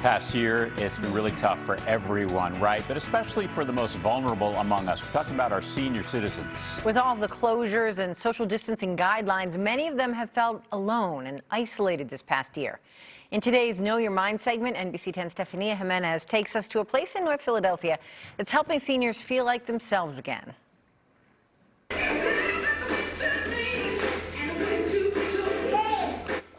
Past year, it's been really tough for everyone, right? But especially for the most vulnerable among us. We're talking about our senior citizens. With all the closures and social distancing guidelines, many of them have felt alone and isolated this past year. In today's Know Your Mind segment, NBC10's Stephanía Jiménez takes us to a place in North Philadelphia that's helping seniors feel like themselves again.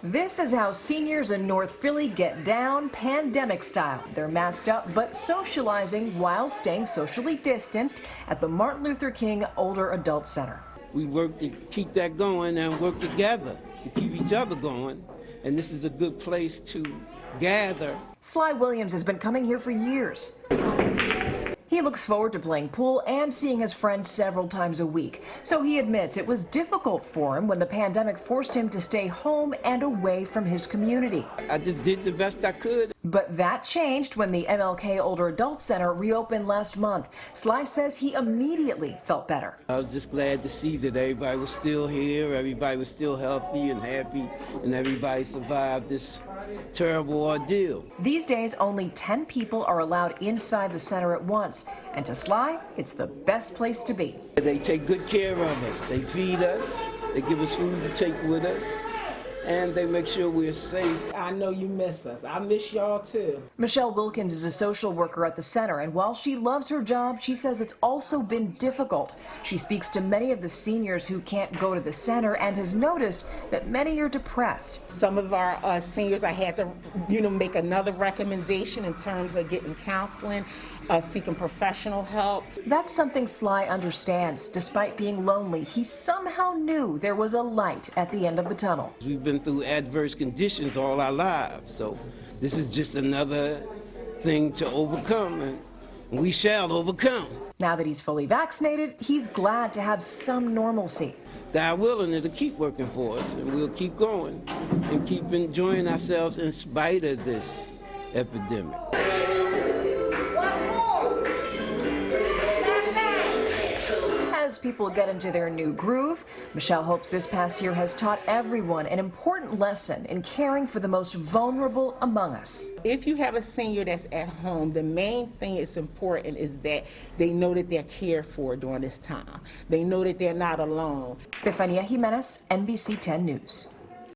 This is how seniors in North Philly get down pandemic style. They're masked up but socializing while staying socially distanced at the Martin Luther King Older Adult Center. We work to keep that going and work together to keep each other going. And this is a good place to gather. Sly Williams has been coming here for years. He looks forward to playing pool and seeing his friends several times a week. So he admits it was difficult for him when the pandemic forced him to stay home and away from his community. I just did the best I could. But that changed when the MLK Older Adult Center reopened last month. Sly says he immediately felt better. I was just glad to see that everybody was still here, everybody was still healthy and happy, and everybody survived this terrible ordeal. These days, only 10 people are allowed inside the center at once. And to Sly, it's the best place to be. They take good care of us. They feed us. They give us food to take with us. And they make sure we're safe. I know you miss us. I miss y'all too. Michelle Wilkins is a social worker at the center, and while she loves her job, she says it's also been difficult. She speaks to many of the seniors who can't go to the center and has noticed that many are depressed. Some of our seniors, I had to, make another recommendation in terms of getting counseling, seeking professional help. That's something Sly understands. Despite being lonely, he somehow knew there was a light at the end of the tunnel. We've been through adverse conditions all our lives, so this is just another thing to overcome, and we shall overcome. Now that he's fully vaccinated, he's glad to have some normalcy. God willing, it'll keep working for us, and we'll keep going and keep enjoying ourselves in spite of this epidemic. As people get into their new groove, Michelle hopes this past year has taught everyone an important lesson in caring for the most vulnerable among us. If you have a senior that's at home, the main thing that's important is that they know that they're cared for during this time. They know that they're not alone. Stephanía Jiménez, NBC10 News.